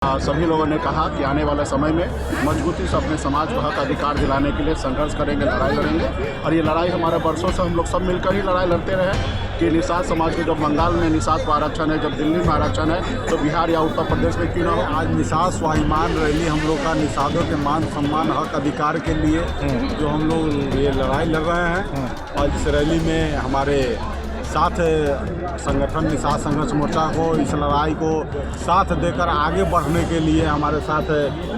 सभी लोगों ने कहा कि आने वाले समय में मजबूती से अपने समाज को हक अधिकार दिलाने के लिए संघर्ष करेंगे, लड़ाई लड़ेंगे। और ये लड़ाई हमारे वर्षों से हम लोग सब मिलकर ही लड़ाई लड़ते रहे कि निषाद समाज के जब बंगाल में निषाद को आरक्षण है, जब दिल्ली में आरक्षण है, तो बिहार या उत्तर प्रदेश में क्यों ना हो। आज निषाद स्वाभिमान रैली हम लोग का निषादों के मान सम्मान हक अधिकार के लिए जो हम लोग ये लड़ाई लड़ रहे हैं। और इस रैली में हमारे साथ संगठन निषाद संघर्ष मोर्चा को इस लड़ाई को साथ देकर आगे बढ़ने के लिए हमारे साथ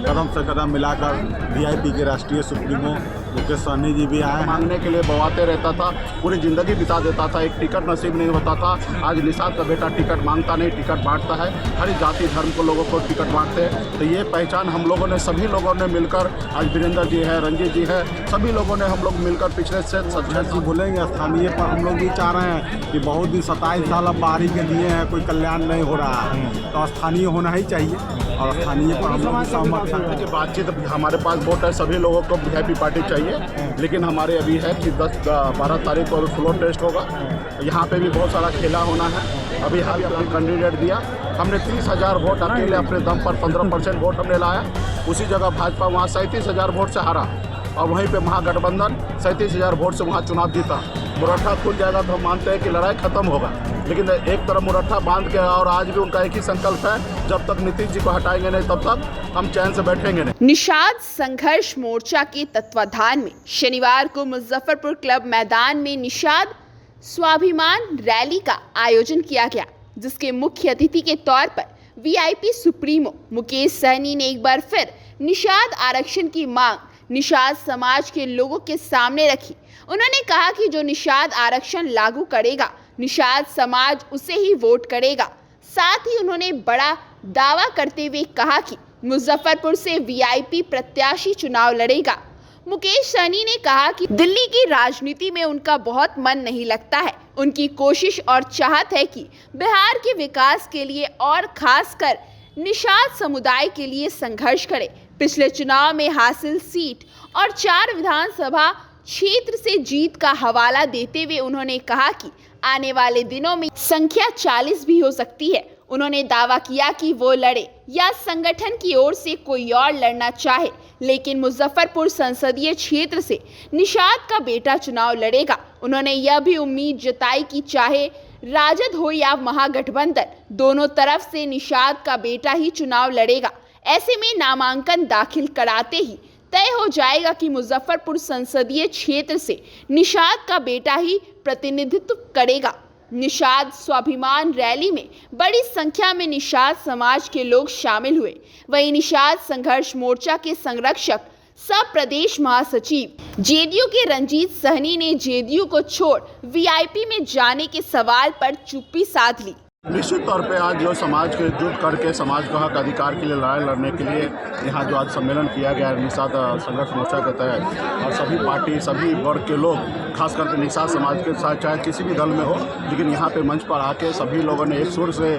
कदम से कदम मिलाकर वीआईपी के राष्ट्रीय सुप्रीमो मुकेश सहनी जी भी आए। मांगने के लिए बवाते रहता था, पूरी ज़िंदगी बिता देता था, एक टिकट नसीब नहीं होता था। आज निषाद का बेटा टिकट मांगता नहीं, टिकट बांटता है। हर जाति धर्म को लोगों को टिकट बांटते हैं। तो ये पहचान हम लोगों ने, सभी लोगों ने मिलकर, आज वीरेंद्र जी है, रंजीत जी है, सभी लोगों ने हम लोग मिलकर पिछले से जी बोलेंगे स्थानीय पर हम लोग भी चाह रहे हैं कि बहुत दिन 27 साल अब बाहरी के दिए हैं, कोई कल्याण नहीं हो रहा है, तो स्थानीय होना ही चाहिए। और स्थानीय पर हम लोग सहमत हैं। बातचीत हमारे पास वोट है, सभी लोगों को वीआईपी पार्टी चाहिए, लेकिन हमारे अभी है कि 10-12 तारीख को फ्लोर टेस्ट होगा। यहाँ पे भी बहुत सारा खेला होना है। अभी हम अपने कैंडिडेट दिया, हमने 30,000 वोट अकेले अपने दम पर 15% वोट हमने लाया। उसी जगह भाजपा वहाँ 37,000 वोट से हारा, और वहीं पे महागठबंधन 37,000 वोट से वहाँ चुनाव जीता। मुरट्ठा खुल जाएगा तो हम मानते हैं कि लड़ाई खत्म होगा, लेकिन एक तरफ मुरट्ठा बांध के, और आज भी उनका एक ही संकल्प है, जब तक नीतीश जी को हटाएंगे नहीं तब तक हम चैन से बैठेंगे नहीं। निषाद संघर्ष मोर्चा के तत्वाधान में शनिवार को मुजफ्फरपुर क्लब मैदान में निषाद स्वाभिमान रैली का आयोजन किया गया, जिसके मुख्य अतिथि के तौर पर वीआईपी सुप्रीमो मुकेश सहनी ने एक बार फिर निषाद आरक्षण की मांग निषाद समाज के लोगों के सामने रखी। उन्होंने कहा कि जो निषाद आरक्षण लागू करेगा, निषाद समाज उसे ही वोट करेगा। साथ ही उन्होंने बड़ा दावा करते हुए कहा कि मुजफ्फरपुर से वीआईपी प्रत्याशी चुनाव लड़ेगा। मुकेश सहनी ने कहा कि दिल्ली की राजनीति में उनका बहुत मन नहीं लगता है। उनकी कोशिश और चाहत है कि बिहार के विकास के लिए और खासकर निषाद समुदाय के लिए संघर्ष करे। पिछले चुनाव में हासिल सीट और 4 विधानसभा क्षेत्र से जीत का हवाला देते हुए उन्होंने कहा कि आने वाले दिनों में संख्या 40 भी हो सकती है। उन्होंने दावा किया कि वो लड़े या संगठन की ओर से कोई और लड़ना चाहे, लेकिन मुजफ्फरपुर संसदीय क्षेत्र से निषाद का बेटा चुनाव लड़ेगा। उन्होंने यह भी उम्मीद जताई कि चाहे राजद हो या महागठबंधन, दोनों तरफ से निषाद का बेटा ही चुनाव लड़ेगा। ऐसे में नामांकन दाखिल कराते ही तय हो जाएगा कि मुजफ्फरपुर संसदीय क्षेत्र से निषाद का बेटा ही प्रतिनिधित्व करेगा। निषाद स्वाभिमान रैली में बड़ी संख्या में निषाद समाज के लोग शामिल हुए। वहीं निषाद संघर्ष मोर्चा के संरक्षक सब प्रदेश महासचिव जेडीयू के रंजीत सहनी ने जेडीयू को छोड़ वीआईपी में जाने के सवाल पर चुप्पी साध ली। निश्चित तौर पे आज जो समाज के जुट करके समाज को हक अधिकार के लिए लड़ाई लड़ने के लिए यहाँ जो आज सम्मेलन किया गया है निषाद संघर्ष मोर्चा के तहत, और सभी पार्टी, सभी वर्ग के लोग, खास करके निषाद समाज के साथ चाहे किसी भी दल में हो, लेकिन यहाँ पे मंच पर आके सभी लोगों ने एक सुर से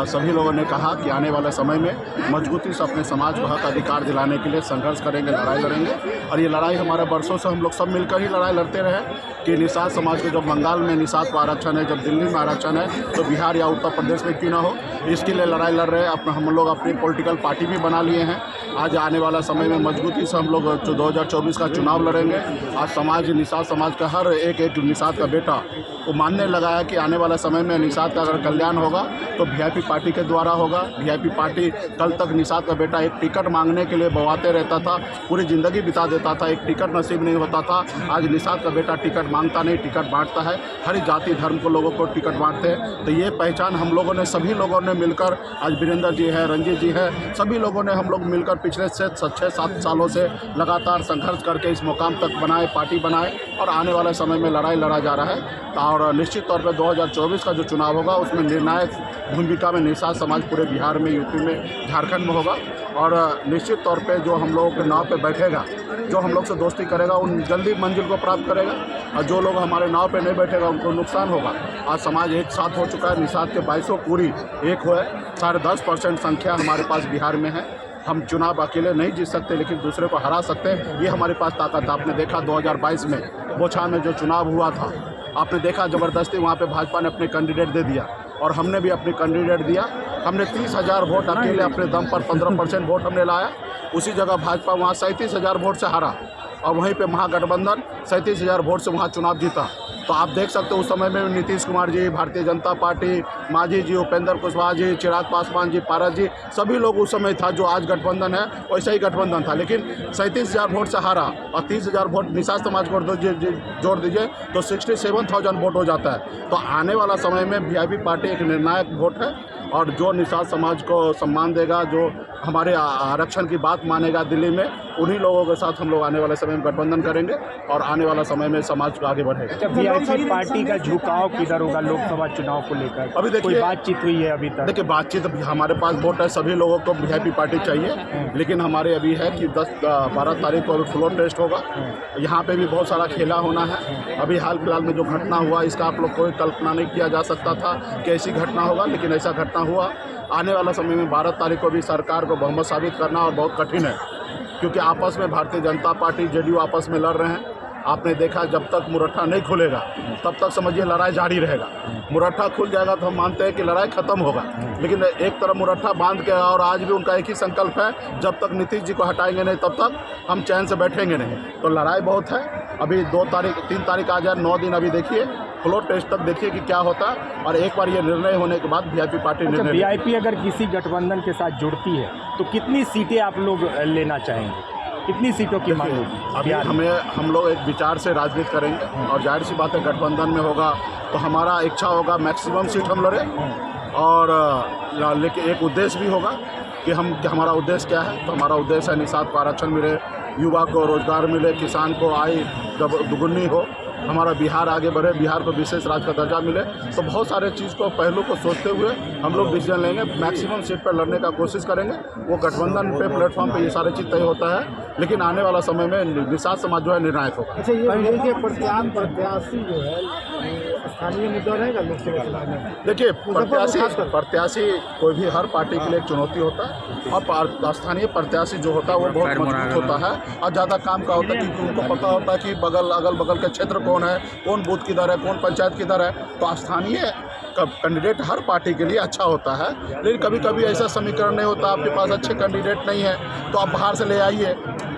सभी लोगों ने कहा कि आने वाले समय में मजबूती से अपने समाज को हक अधिकार दिलाने के लिए संघर्ष करेंगे, लड़ाई लड़ेंगे। और ये लड़ाई हमारे वर्षों से हम लोग सब मिलकर ही लड़ाई लड़ते रहे कि निषाद समाज के जब बंगाल में निषाद को आरक्षण है, जब दिल्ली में आरक्षण है, तो बिहार या उत्तर प्रदेश में क्यों ना हो। इसके लिए लड़ाई लड़ रहे हैं। अपना हम लोग अपनी पॉलिटिकल पार्टी भी बना लिए हैं। आज आने वाला समय में मजबूती से हम लोग 2024 का चुनाव लड़ेंगे। आज समाज, निषाद समाज का हर एक निषाद का बेटा वो मानने लगा है कि आने वाला समय में निषाद का अगर कल्याण होगा तो वीआईपी पार्टी के द्वारा होगा। वीआईपी पार्टी कल तक निषाद का बेटा एक टिकट मांगने के लिए बवाते रहता था, पूरी ज़िंदगी बिता देता था, एक टिकट नसीब नहीं होता था। आज निषाद का बेटा टिकट मांगता नहीं, टिकट बांटता है। हर जाति धर्म को लोगों को टिकट बांटते हैं। तो ये पहचान हम लोगों ने, सभी लोगों ने मिलकर, आज वीरेंद्र जी है, रंजीत जी है, सभी लोगों ने हम लोग मिलकर पिछले से 6-7 सालों से लगातार संघर्ष करके इस मुकाम तक बनाए, पार्टी बनाए, और आने वाले समय में लड़ाई लड़ा जा रहा है। और निश्चित तौर पर 2024 का जो चुनाव होगा उसमें निर्णायक भूमिका में निषाद समाज पूरे बिहार में, यूपी में, झारखंड में होगा। और निश्चित तौर पे जो हम लोगों के नाव पे बैठेगा, जो हम लोग से दोस्ती करेगा, उन जल्दी मंजिल को प्राप्त करेगा, और जो लोग हमारे नाव पे नहीं बैठेगा उनको नुकसान होगा। आज समाज एक साथ हो चुका है। निषाद के 22 पूरी एक हुए, 10.5% संख्या हमारे पास बिहार में है। हम चुनाव अकेले नहीं जीत सकते, लेकिन दूसरे को हरा सकते हैं। ये हमारे पास ताकत है। आपने देखा 2022 में बोछा में जो चुनाव हुआ था, आपने देखा ज़बरदस्ती वहाँ पे भाजपा ने अपने कैंडिडेट दे दिया, और हमने भी अपने कैंडिडेट दिया। हमने 30,000 वोट अकेले अपने दम पर 15% वोट हमने लाया। उसी जगह भाजपा वहाँ 37,000 वोट से हारा और वहीं पे महागठबंधन 37,000 वोट से वहाँ चुनाव जीता। तो आप देख सकते हो उस समय में नीतीश कुमार जी, भारतीय जनता पार्टी, मांझी जी, उपेंद्र कुशवाहा जी, चिराग पासवान जी, पारस जी, सभी लोग उस समय था जो आज गठबंधन है वैसा ही गठबंधन था। लेकिन 37,000 वोट से हारा और 30,000 वोट निषाद समाज को जोड़ दीजिए तो 67,000 वोट हो जाता है। तो आने वाला समय में वीआईपी पार्टी एक निर्णायक वोट है और जो निषाद समाज को सम्मान देगा, जो हमारे आरक्षण की बात मानेगा दिल्ली में, उन्हीं लोगों के साथ हम लोग आने वाले समय में गठबंधन करेंगे और आने वाला समय में समाज को आगे बढ़ेगा। वीआईपी पार्टी का झुकाव किधर होगा लोकसभा चुनाव को लेकर? अभी देखिए, कोई बातचीत हुई है अभी तक? देखिए बातचीत हमारे पास वोट है, सभी लोगों को वीआईपी पार्टी चाहिए, लेकिन हमारे अभी है कि 10-12 तारीख को फ्लोर टेस्ट होगा। यहाँ पे भी बहुत सारा खेला होना है। अभी हाल फिलहाल में जो घटना हुआ इसका आप लोग कोई कल्पना नहीं किया जा सकता था कि ऐसी घटना होगा, लेकिन ऐसा घटना हुआ। आने वाला समय में 12 तारीख को भी सरकार को बहुमत साबित करना और बहुत कठिन है, क्योंकि आपस में भारतीय जनता पार्टी, जेडीयू आपस में लड़ रहे हैं। आपने देखा जब तक मुरट्ठा नहीं खुलेगा तब तक समझिए लड़ाई जारी रहेगा। मुरट्ठा खुल जाएगा तो हम मानते हैं कि लड़ाई खत्म होगा, लेकिन एक तरफ मुरट्ठा बांध के और आज भी उनका एक ही संकल्प है, जब तक नीतीश जी को हटाएंगे नहीं तब तक हम चैन से बैठेंगे नहीं। तो लड़ाई बहुत है। अभी 3 तारीख आ जाए, 9 दिन अभी देखिए, फ्लोर टेस्ट तक देखिए कि क्या होता है और एक बार ये निर्णय होने के बाद वीआईपी पार्टी निर्णय। वीआईपी अगर किसी गठबंधन के साथ जुड़ती है तो कितनी सीटें आप लोग लेना चाहेंगे? कितनी सीटों की मांग होगी? अभी हम लोग एक विचार से राजनीति करेंगे और जाहिर सी बात है गठबंधन में होगा तो हमारा इच्छा होगा मैक्सिमम सीट हम लड़े, और लेकिन एक उद्देश्य भी होगा कि हमारा उद्देश्य क्या है। तो हमारा उद्देश्य है निषाद को आरक्षण मिले, युवा को रोजगार मिले, किसान को आय दुगुनी हो, हमारा बिहार आगे बढ़े, बिहार को विशेष राज्य का दर्जा मिले। तो बहुत सारे चीज़ को पहलू को सोचते हुए हम लोग डिसीजन लेंगे। मैक्सिमम सीट पर लड़ने का कोशिश करेंगे। वो गठबंधन पे प्लेटफॉर्म पे ये सारे चीज़ तय होता है, लेकिन आने वाला समय में निषाद समाज जो है निर्णायक होगा। अच्छा, ये प्रत्याशी जो है स्थानीय मुद्दा रहेगा लोकसभा चुनाव में? देखिए प्रत्याशी कोई भी हर पार्टी के लिए एक चुनौती होता है और स्थानीय प्रत्याशी जो होता है वो बहुत मजबूत होता है और ज़्यादा काम का होता है, क्योंकि उनको पता होता है कि अगल बगल के क्षेत्र कौन है, कौन बूथ किधर है, कौन पंचायत किधर है। तो स्थानीय कैंडिडेट हर पार्टी के लिए अच्छा होता है, लेकिन कभी कभी ऐसा समीकरण नहीं होता, आपके पास अच्छे कैंडिडेट नहीं है तो आप बाहर से ले आइए।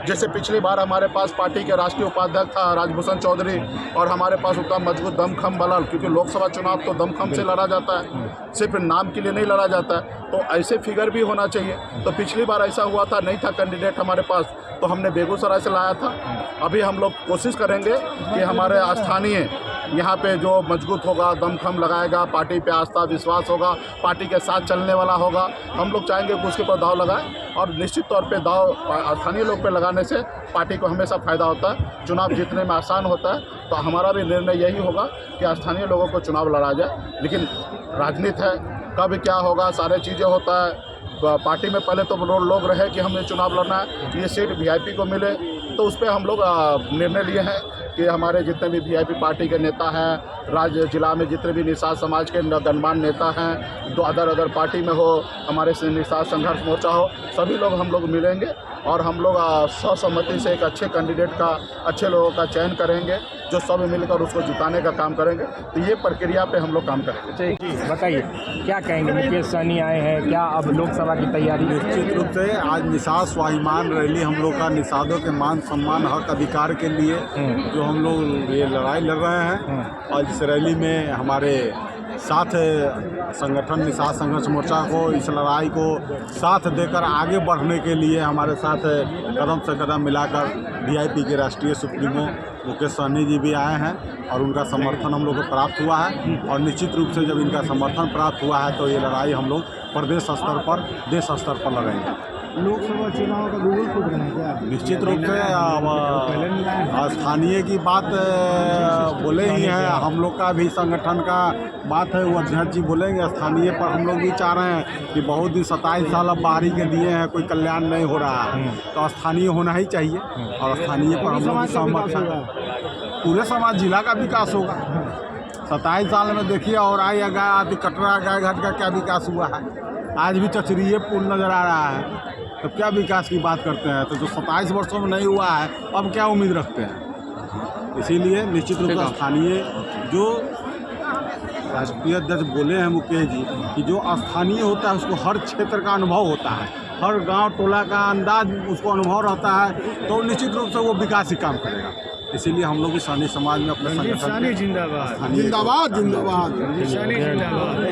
जैसे पिछली बार हमारे पास पार्टी के राष्ट्रीय उपाध्यक्ष था राजभूषण चौधरी और हमारे पास उतना मजबूत दमखम बलल, क्योंकि लोकसभा चुनाव तो दमखम से लड़ा जाता है, सिर्फ नाम के लिए नहीं लड़ा जाता है। तो ऐसे फिगर भी होना चाहिए। तो पिछली बार ऐसा हुआ था, नहीं था कैंडिडेट हमारे पास, तो हमने बेगूसराय से लाया था। अभी हम लोग कोशिश करेंगे कि हमारे स्थानीय यहाँ पे जो मजबूत होगा, दमखम लगाएगा, पार्टी पे आस्था विश्वास होगा, पार्टी के साथ चलने वाला होगा, हम लोग चाहेंगे कि उसके ऊपर दाव लगाएं। और निश्चित तौर पे दाव स्थानीय लोग पे लगाने से पार्टी को हमेशा फ़ायदा होता है, चुनाव जीतने में आसान होता है। तो हमारा भी निर्णय यही होगा कि स्थानीय लोगों को चुनाव लड़ा जाए, लेकिन राजनीति है, कब क्या होगा सारे चीज़ें होता है। पार्टी में पहले तो लोग रहे कि हमें चुनाव लड़ना है, ये सीट वीआईपी को मिले, तो उस पर हम लोग निर्णय लिए हैं कि हमारे जितने भी वीआईपी पार्टी के नेता हैं, राज्य जिला में जितने भी निषाद समाज के गणमान्य नेता हैं, जो अदर पार्टी में हो, हमारे निषाद संघर्ष मोर्चा हो, सभी लोग हम लोग मिलेंगे और हम लोग सर्वसम्मति से एक अच्छे कैंडिडेट का, अच्छे लोगों का चयन करेंगे, जो सब मिलकर उसको जिताने का काम करेंगे। तो ये प्रक्रिया पे हम लोग काम करेंगे। जी बताइए, क्या कहेंगे? मुकेश सहनी आए हैं, क्या अब लोकसभा की तैयारी? निश्चित रूप से आज निषाद स्वाभिमान रैली हम लोग का निषादों के मान सम्मान हक अधिकार के लिए जो हम लोग ये लड़ाई लड़ रहे हैं, और इस रैली में हमारे साथ संगठन निषाद संघर्ष मोर्चा को इस लड़ाई को साथ देकर आगे बढ़ने के लिए हमारे साथ कदम से कदम मिलाकर वीआईपी के राष्ट्रीय सुप्रीमो मुकेश सहनी जी भी आए हैं और उनका समर्थन हम लोग को प्राप्त हुआ है। और निश्चित रूप से जब इनका समर्थन प्राप्त हुआ है तो ये लड़ाई हम लोग प्रदेश स्तर पर, देश स्तर पर लड़ेंगे। लोकसभा चुनाव का गूगल खुद रहे क्या? निश्चित रूप से स्थानीय की बात बोले ही हैं, हम लोग का भी संगठन का बात है, वो अध्यक्ष जी बोलेंगे। स्थानीय पर हम लोग भी चाह रहे हैं कि बहुत दिन 27 साल अब बाहरी के दिए हैं, कोई कल्याण नहीं हो रहा है, तो स्थानीय होना ही चाहिए और स्थानीय पर हम लोग भी सहमत हैं। पूरे समाज जिला का विकास होगा। 27 साल में देखिए और आती कटरा गाय घाट का क्या विकास हुआ है, आज भी चचरिए पुल नज़र आ रहा है, तो क्या विकास की बात करते हैं? तो जो 27 वर्षों में नहीं हुआ है अब क्या उम्मीद रखते हैं? इसीलिए निश्चित रूप से स्थानीय जो राष्ट्रीय अध्यक्ष बोले हैं मुकेश जी कि जो स्थानीय होता है उसको हर क्षेत्र का अनुभव होता है, हर गांव टोला का अंदाज उसको अनुभव रहता है, तो निश्चित रूप से वो विकास ही काम करेगा। इसीलिए हम लोग स्थानीय समाज में अपने संगठन जिंदाबाद जिंदाबाद जिंदाबाद जिंदाबाद।